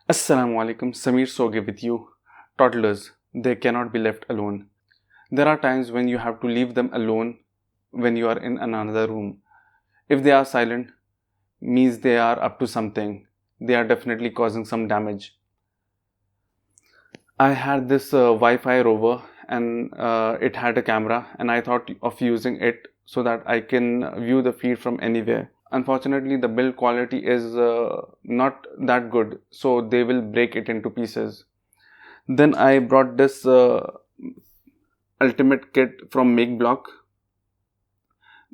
Assalamu alaikum, Samir Soge with you. Toddlers, they cannot be left alone. There are times when you have to leave them alone when you are in another room. If they are silent, means they are up to something. They are definitely causing some damage. I had this Wi-Fi Rover and it had a camera, and I thought of using it so that I can view the feed from anywhere. Unfortunately, the build quality is not that good, so they will break it into pieces. Then I brought this ultimate kit from Makeblock.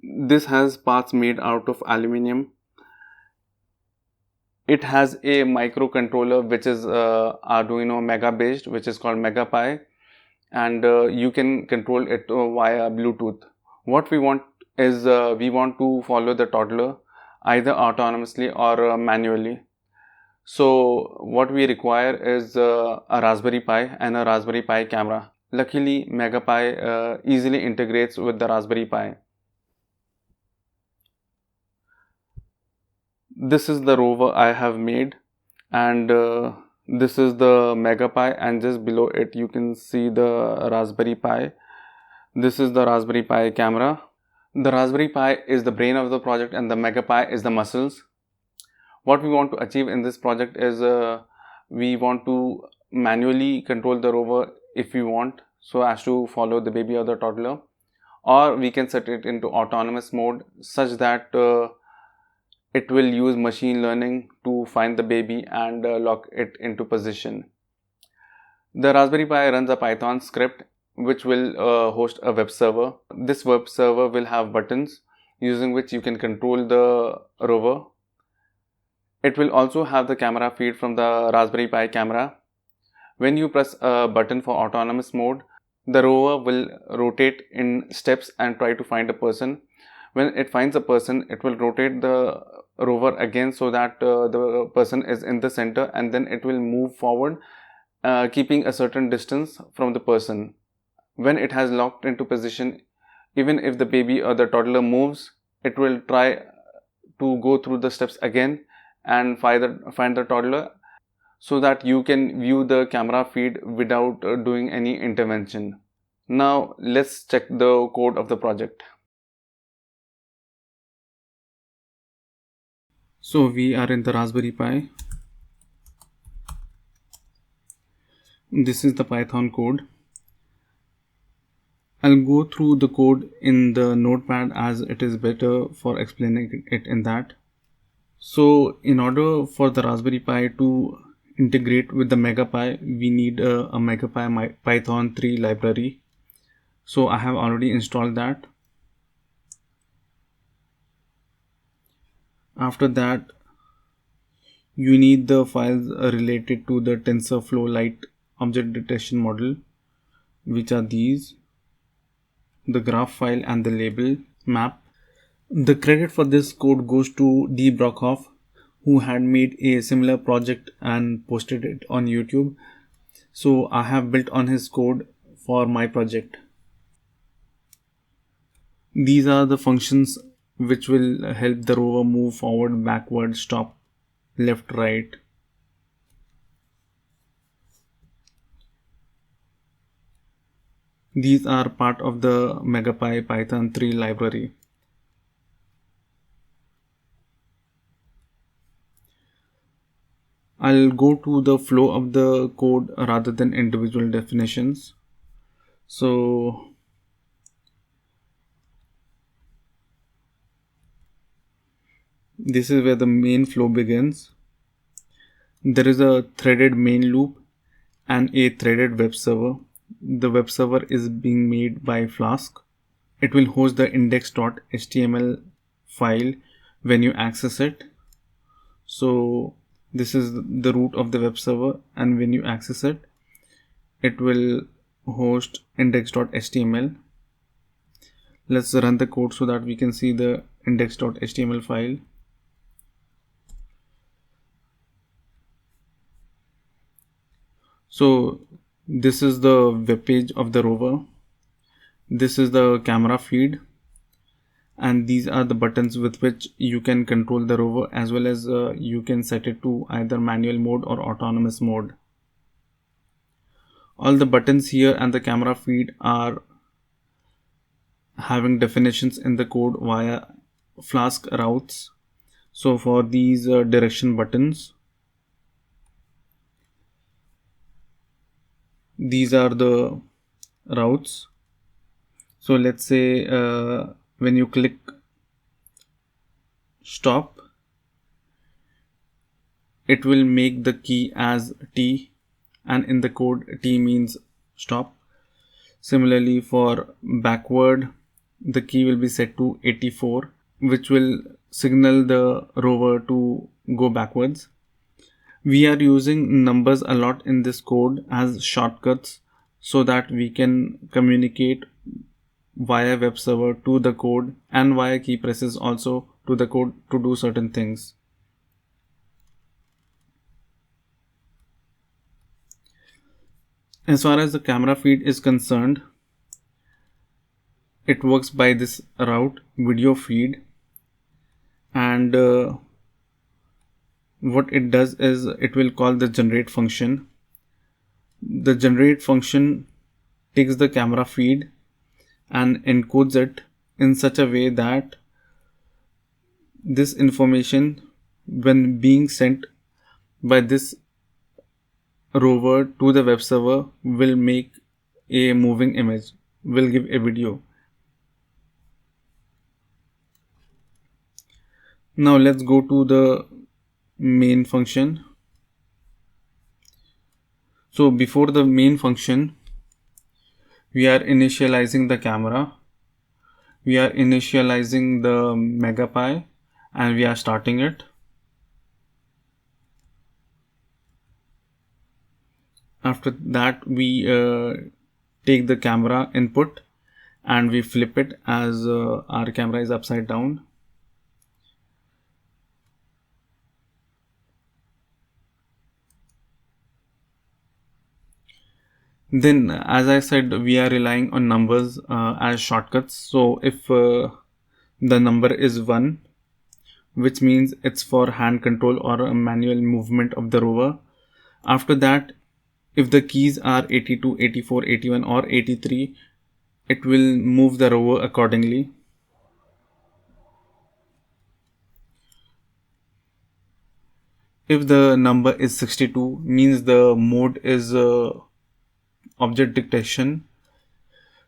This has parts made out of aluminium. It has a microcontroller which is Arduino Mega based, which is called Megapi, and you can control it via Bluetooth. What we want is we want to follow the toddler either autonomously or manually. So what we require is a Raspberry Pi and a Raspberry Pi camera. Luckily, Megapi easily integrates with the Raspberry Pi. This is the rover I have made, and this is the Megapi, and just below it you can see the Raspberry Pi. This is the Raspberry Pi camera. The Raspberry Pi is the brain of the project and the Megapi is the muscles. What we want to achieve in this project is we want to manually control the rover if we want, so as to follow the baby or the toddler, or we can set it into autonomous mode such that it will use machine learning to find the baby and lock it into position. The Raspberry Pi runs a Python script which will host a web server. This web server will have buttons using which you can control the rover. It will also have the camera feed from the Raspberry Pi camera. When you press a button for autonomous mode, the rover will rotate in steps and try to find a person. When it finds a person, it will rotate the rover again so that the person is in the center, and then it will move forward keeping a certain distance from the person. When it has locked into position, even if the baby or the toddler moves, it will try to go through the steps again and find the toddler, so that you can view the camera feed without doing any intervention. Now let's check the code of the project. So we are in the Raspberry Pi. This is the Python code. I'll go through the code in the notepad as it is better for explaining it in that. So in order for the Raspberry Pi to integrate with the Megapi, we need a Megapi Python 3 library. So I have already installed that. After that, you need the files related to the TensorFlow Lite object detection model, which are these: the graph file and the label map. The credit for this code goes to D. Brockhoff, who had made a similar project and posted it on YouTube. So I have built on his code for my project. These are the functions which will help the rover move forward, backward, stop, left, right. These are part of the Megapi Python 3 library. I'll go to the flow of the code rather than individual definitions. So this is where the main flow begins. There is a threaded main loop and a threaded web server. The web server is being made by Flask. It will host the index.html file when you access it. So this is the root of the web server, and when you access it, it will host index.html. Let's run the code so that we can see the index.html file. So this is the web page of the rover. This is the camera feed, and these are the buttons with which you can control the rover, as well as you can set it to either manual mode or autonomous mode. All the buttons here and the camera feed are having definitions in the code via Flask routes. So for these direction buttons, these are the routes. So let's say when you click stop, it will make the key as T, and in the code T means stop. Similarly, for backward, the key will be set to 84, which will signal the rover to go backwards. We are using numbers a lot in this code as shortcuts so that we can communicate via web server to the code and via key presses also to the code to do certain things. As far as the camera feed is concerned, it works by this route video feed, and what it does is it will call the generate function. The generate function takes the camera feed and encodes it in such a way that this information, when being sent by this rover to the web server, will make a moving image, will give a video. Now let's go to the main function. So before the main function, we are initializing the camera, we are initializing the Megapi, and we are starting it. After that, we take the camera input and we flip it as our camera is upside down. Then, as I said, we are relying on numbers as shortcuts. So if the number is 1, which means it's for hand control or a manual movement of the rover. After that, if the keys are 82, 84, 81 or 83, it will move the rover accordingly. If the number is 62, means the mode is object detection.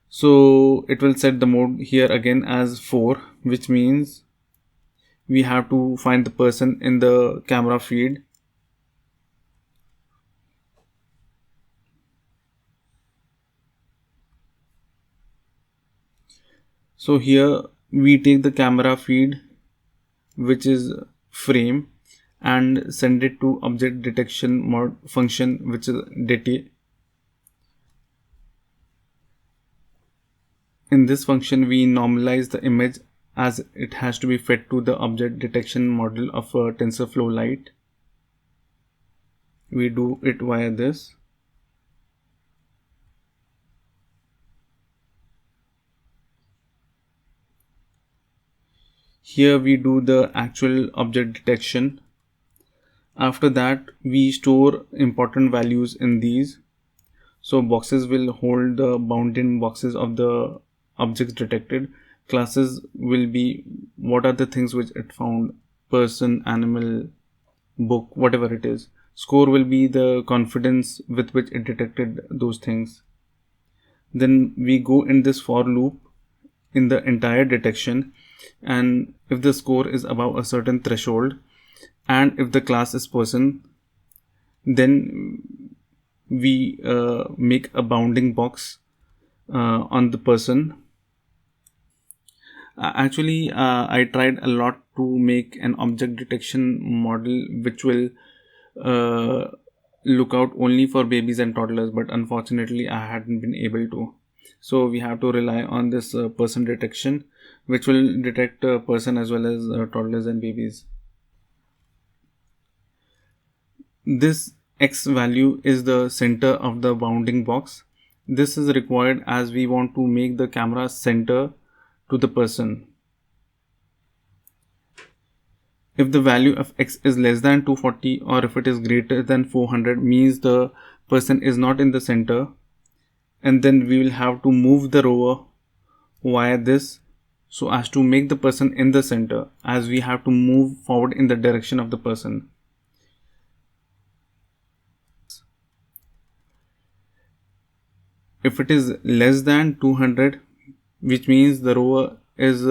So it will set the mode here again as 4, which means we have to find the person in the camera feed. So here we take the camera feed, which is frame, and send it to object detection mode function, which is DT. In this function, we normalize the image as it has to be fed to the object detection model of a TensorFlow Lite. We do it via this. Here we do the actual object detection. After that, we store important values in these. So boxes will hold the bounding boxes of the objects detected. Classes will be what are the things which it found: person, animal, book, whatever it is. Score will be the confidence with which it detected those things. Then we go in this for loop in the entire detection, and if the score is above a certain threshold and if the class is person, then we make a bounding box on the person. Actually, I tried a lot to make an object detection model which will look out only for babies and toddlers, but unfortunately I hadn't been able to. So we have to rely on this person detection, which will detect a person as well as toddlers and babies. This X value is the center of the bounding box. This is required as we want to make the camera center to the person. If the value of x is less than 240 or if it is greater than 400, means the person is not in the center, and then we will have to move the rover via this so as to make the person in the center, as we have to move forward in the direction of the person. If it is less than 200, which means the rover is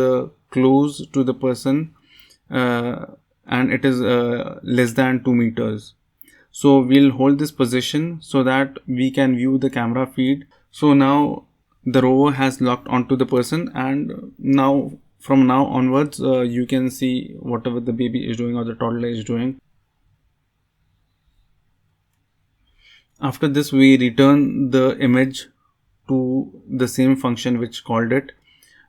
close to the person, uh, and it is less than 2 meters. So we'll hold this position so that we can view the camera feed. So now the rover has locked onto the person, and now from now onwards you can see whatever the baby is doing or the toddler is doing. After this, we return the image to the same function which called it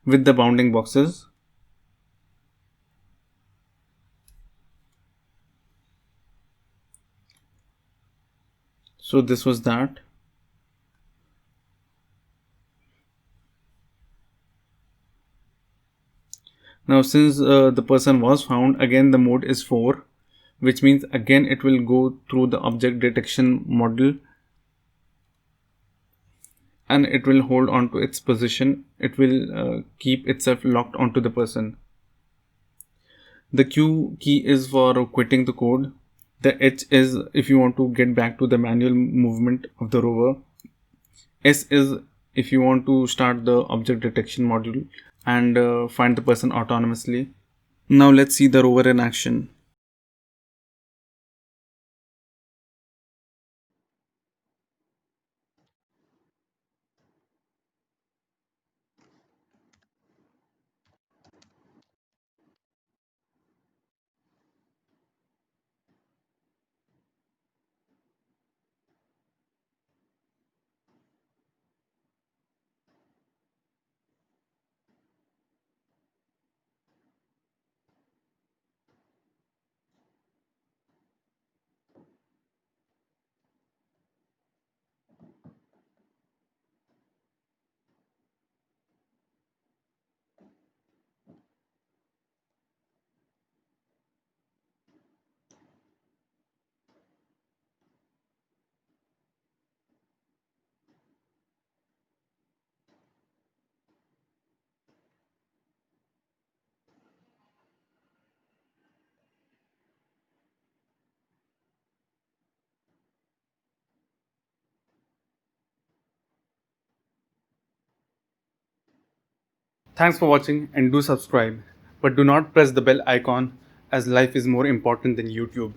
with the bounding boxes. So this was that. Now since the person was found, again the mode is 4, which means again it will go through the object detection module and it will hold on to its position. It will keep itself locked onto the person. The Q key is for quitting the code. The H is if you want to get back to the manual movement of the rover. S is if you want to start the object detection module and find the person autonomously. Now let's see the rover in action. Thanks for watching and do subscribe, but do not press the bell icon as life is more important than YouTube.